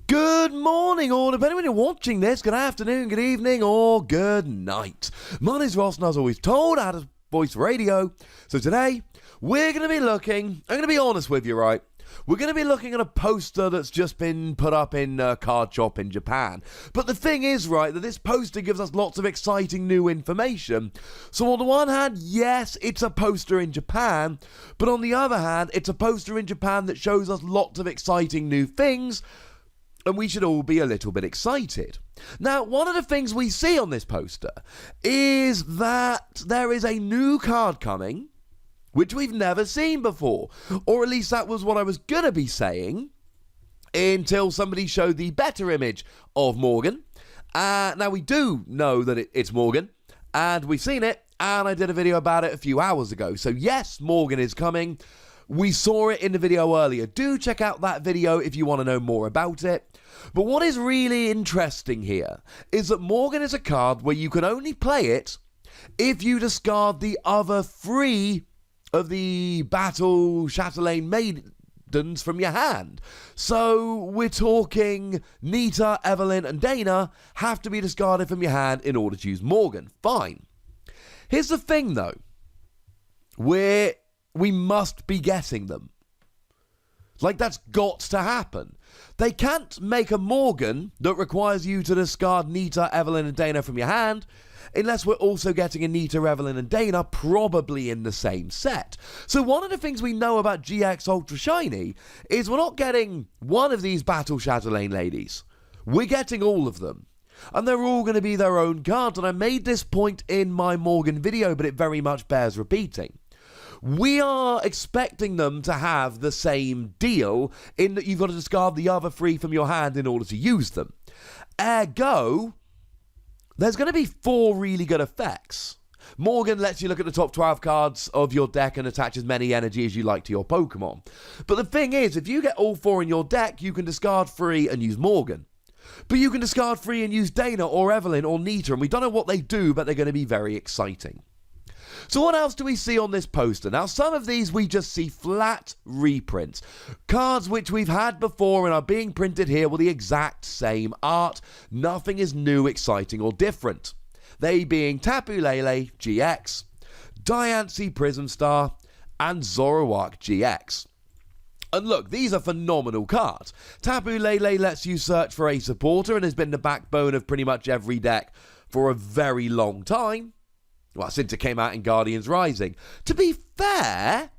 Good morning, or depending when you're watching this, good afternoon, good evening, or good night. My name's Ross, and as always told, out of Voice Radio. So today, we're going to be looking, I'm going to be honest with you, right? We're going to be looking at a poster that's just been put up in a card shop in Japan. But the thing is, right, that this poster gives us lots of exciting new information. So on the one hand, yes, it's a poster in Japan. But on the other hand, it's a poster in Japan that shows us lots of exciting new things. And we should all be a little bit excited. Now, one of the things we see on this poster is that there is a new card coming, which we've never seen before. Or at least that was what I was going to be saying until somebody showed the better image of Morgan. Now, we do know that it's Morgan, and we've seen it, and I did a video about it a few hours ago. So yes, Morgan is coming. We saw it in the video earlier. Do check out that video if you want to know more about it. But what is really interesting here is that Morgan is a card where you can only play it if you discard the other 3 of the Battle Chatelaine Maidens from your hand. So we're talking Nita, Evelyn, and Dana have to be discarded from your hand in order to use Morgan. Fine. Here's the thing, though. We must be getting them. Like, that's got to happen. They can't make a Morgan that requires you to discard Nita, Evelyn, and Dana from your hand unless we're also getting a Nita, Evelyn, and Dana probably in the same set. So one of the things we know about GX Ultra Shiny is we're not getting one of these Battle Chatelaine ladies. We're getting all of them. And they're all going to be their own cards. And I made this point in my Morgan video, but it very much bears repeating. We are expecting them to have the same deal in that you've got to discard the other 3 from your hand in order to use them. Ergo, there's going to be 4 really good effects. Morgan lets you look at the top 12 cards of your deck and attach as many energy as you like to your Pokemon. But the thing is, if you get all 4 in your deck, you can discard 3 and use Morgan. But you can discard 3 and use Dana or Evelyn or Nita, and we don't know what they do, but they're going to be very exciting. So what else do we see on this poster? Now, some of these we just see flat reprints. Cards which we've had before and are being printed here with the exact same art. Nothing is new, exciting, or different. They being Tapu Lele GX, Diancie Prism Star, and Zoroark GX. And look, these are phenomenal cards. Tapu Lele lets you search for a supporter and has been the backbone of pretty much every deck for a very long time. Well, since it came out in Guardians Rising. To be fair,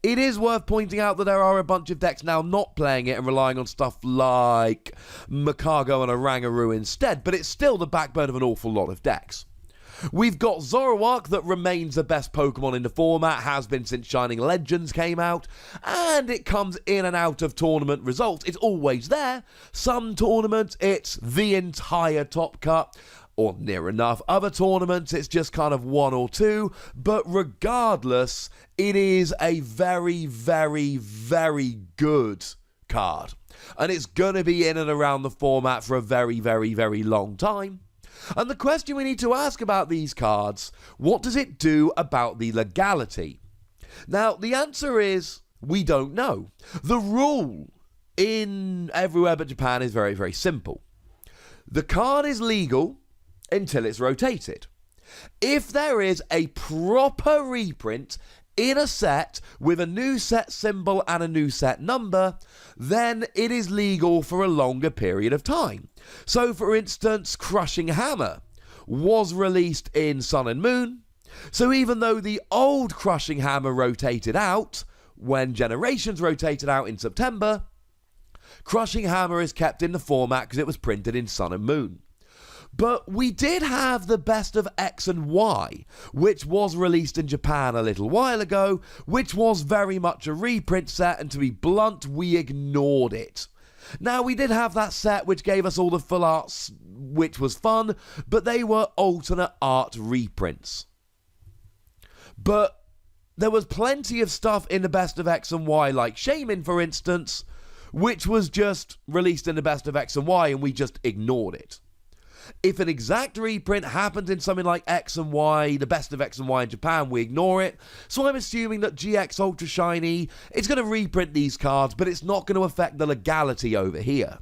it is worth pointing out that there are a bunch of decks now not playing it and relying on stuff like Makago and Oranguru instead, but it's still the backbone of an awful lot of decks. We've got Zoroark that remains the best Pokemon in the format, has been since Shining Legends came out, and it comes in and out of tournament results. It's always there. Some tournaments, it's the entire top cut, or near enough. Other tournaments, it's just kind of 1 or 2. But regardless, it is a very, very, very good card. And it's going to be in and around the format for a very, very, very long time. And the question we need to ask about these cards, what does it do about the legality? Now, the answer is, we don't know. The rule in everywhere but Japan is very, very simple. The card is legal until it's rotated. If there is a proper reprint in a set with a new set symbol and a new set number, then it is legal for a longer period of time. So for instance, Crushing Hammer was released in Sun and Moon. So even though the old Crushing Hammer rotated out when Generations rotated out in September, Crushing Hammer is kept in the format because it was printed in Sun and Moon. But we did have the Best of X and Y, which was released in Japan a little while ago, which was very much a reprint set, and to be blunt, we ignored it. Now, we did have that set which gave us all the full arts, which was fun, but they were alternate art reprints. But there was plenty of stuff in the Best of X and Y, like Shaman, for instance, which was just released in the Best of X and Y, and we just ignored it. If an exact reprint happens in something like X and Y, the Best of X and Y in Japan, we ignore it. So I'm assuming that GX Ultra Shiny, it's going to reprint these cards, but it's not going to affect the legality over here.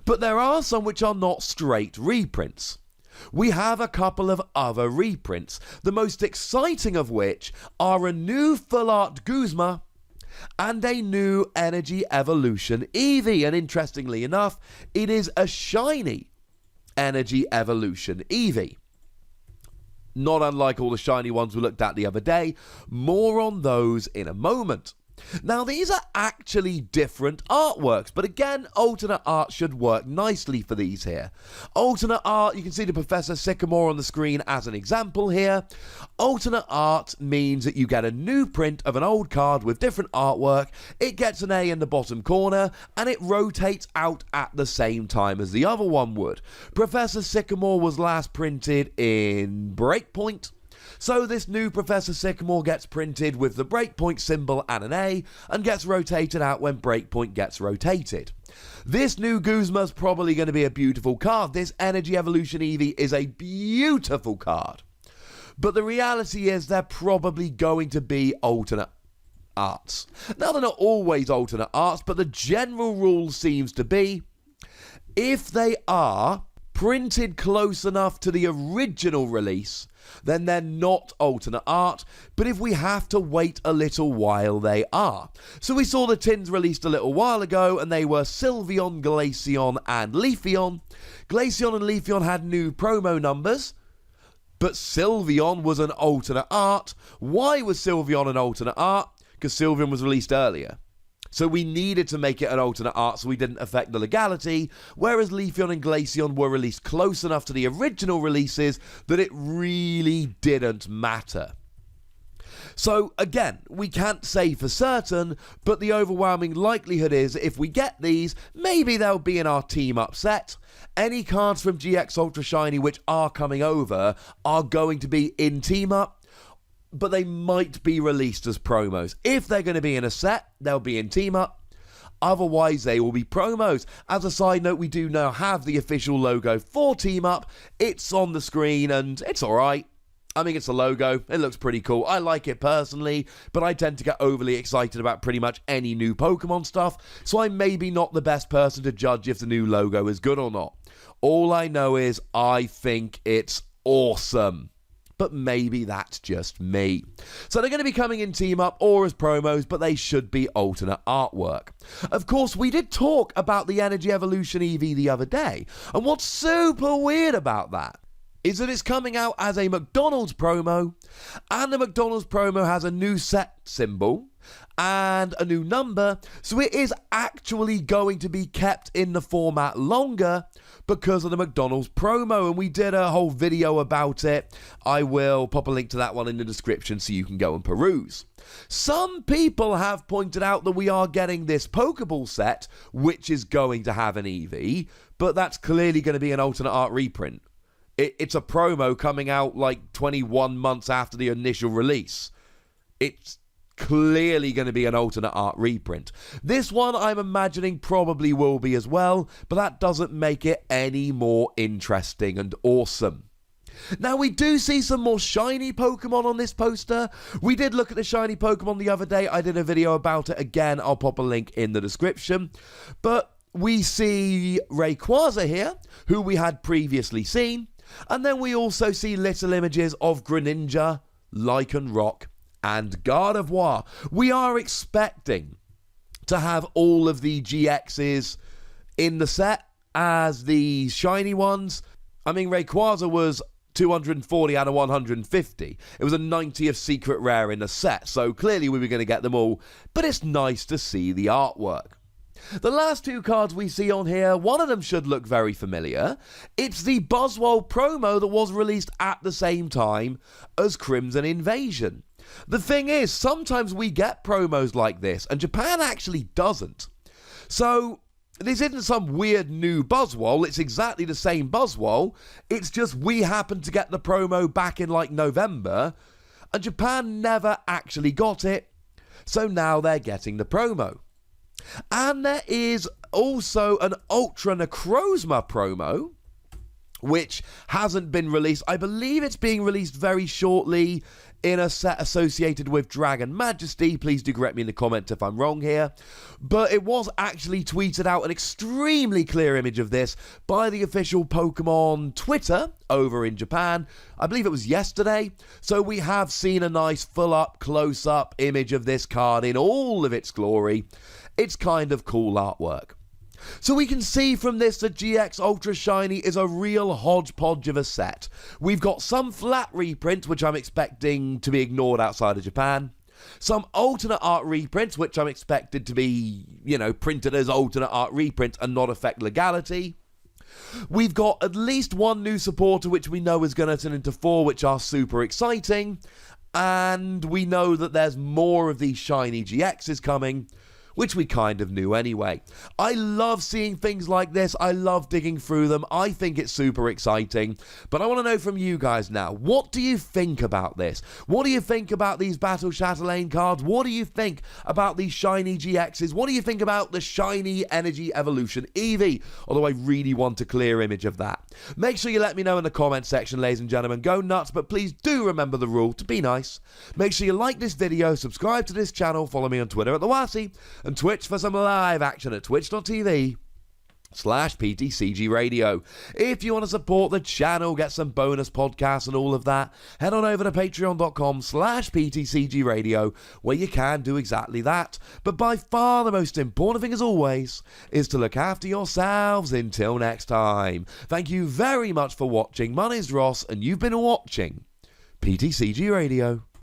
But there are some which are not straight reprints. We have a couple of other reprints, the most exciting of which are a new full art Guzma and a new Energy Evolution Eevee. And interestingly enough, it is a shiny Energy Evolution Eevee. Not unlike all the shiny ones we looked at the other day. More on those in a moment. Now, these are actually different artworks, but again, alternate art should work nicely for these here. Alternate art, you can see the Professor Sycamore on the screen as an example here. Alternate art means that you get a new print of an old card with different artwork, it gets an A in the bottom corner, and it rotates out at the same time as the other one would. Professor Sycamore was last printed in Breakpoint. So this new Professor Sycamore gets printed with the Breakpoint symbol and an A, and gets rotated out when Breakpoint gets rotated. This new Guzma is probably going to be a beautiful card. This Energy Evolution Eevee is a beautiful card. But the reality is they're probably going to be alternate arts. Now, they're not always alternate arts, but the general rule seems to be, if they are printed close enough to the original release, then they're not alternate art, but if we have to wait a little while, they are. So we saw the tins released a little while ago, and they were Sylveon, Glaceon, and Leafeon. Glaceon and Leafeon had new promo numbers, but Sylveon was an alternate art. Why was Sylveon an alternate art? Because Sylveon was released earlier. So we needed to make it an alternate art so we didn't affect the legality, whereas Leafeon and Glaceon were released close enough to the original releases that it really didn't matter. So again, we can't say for certain, but the overwhelming likelihood is if we get these, maybe they'll be in our team up set. Any cards from GX Ultra Shiny which are coming over are going to be in team up, but they might be released as promos. If they're going to be in a set, they'll be in team up. Otherwise, they will be promos. As a side note, we do now have the official logo for team up. It's on the screen and it's alright. I mean, it's a logo. It looks pretty cool. I like it personally, but I tend to get overly excited about pretty much any new Pokemon stuff, so I'm maybe not the best person to judge if the new logo is good or not. All I know is I think it's awesome. But maybe that's just me. So they're going to be coming in team up or as promos, but they should be alternate artwork. Of course, we did talk about the Energy Evolution Eevee the other day, and what's super weird about that is that it's coming out as a McDonald's promo, and the McDonald's promo has a new set symbol and a new number, so it is actually going to be kept in the format longer because of the McDonald's promo, and we did a whole video about it. I will pop a link to that one in the description so you can go and peruse. Some people have pointed out that we are getting this Pokeball set, which is going to have an Eevee, but that's clearly going to be an alternate art reprint. It's a promo coming out like 21 months after the initial release. It's clearly going to be an alternate art reprint. This one I'm imagining probably will be as well, but that doesn't make it any more interesting and awesome. Now, we do see some more shiny Pokemon on this poster. We did look at the shiny Pokemon the other day. I did a video about it. Again, I'll pop a link in the description. But we see Rayquaza here, who we had previously seen. And then we also see little images of Greninja, Lycanroc, and Gardevoir. We are expecting to have all of the GXs in the set as the shiny ones. I mean, Rayquaza was 240 out of 150. It was a 90th secret rare in the set, so clearly we were going to get them all, but it's nice to see the artwork. The last two cards we see on here, one of them should look very familiar. It's the Buzzwole promo that was released at the same time as Crimson Invasion. The thing is, sometimes we get promos like this, and Japan actually doesn't. So this isn't some weird new Buzzwole, it's exactly the same Buzzwole, it's just we happened to get the promo back in like November, and Japan never actually got it, so now they're getting the promo. And there is also an Ultra Necrozma promo, which hasn't been released. I believe it's being released very shortly in a set associated with Dragon Majesty. Please do correct me in the comments if I'm wrong here. But it was actually tweeted out an extremely clear image of this by the official Pokemon Twitter over in Japan. I believe it was yesterday. So we have seen a nice full-up, close-up image of this card in all of its glory. It's kind of cool artwork. So we can see from this that GX Ultra Shiny is a real hodgepodge of a set. We've got some flat reprints, which I'm expecting to be ignored outside of Japan. Some alternate art reprints, which I'm expected to be, printed as alternate art reprints and not affect legality. We've got at least one new supporter, which we know is going to turn into 4, which are super exciting. And we know that there's more of these shiny GXs coming, which we kind of knew anyway. I love seeing things like this. I love digging through them. I think it's super exciting. But I want to know from you guys now, what do you think about this? What do you think about these Battle Chatelaine cards? What do you think about these shiny GXs? What do you think about the shiny Energy Evolution Eevee? Although I really want a clear image of that. Make sure you let me know in the comment section, ladies and gentlemen. Go nuts, but please do remember the rule to be nice. Make sure you like this video, subscribe to this channel, follow me on Twitter at @TheWasi, and Twitch for some live action at twitch.tv/PTCGRadio. If you want to support the channel, get some bonus podcasts and all of that, head on over to patreon.com/PTCGRadio, where you can do exactly that. But by far the most important thing, as always, is to look after yourselves. Until next time, thank you very much for watching. My name's Ross, and you've been watching PTCG Radio.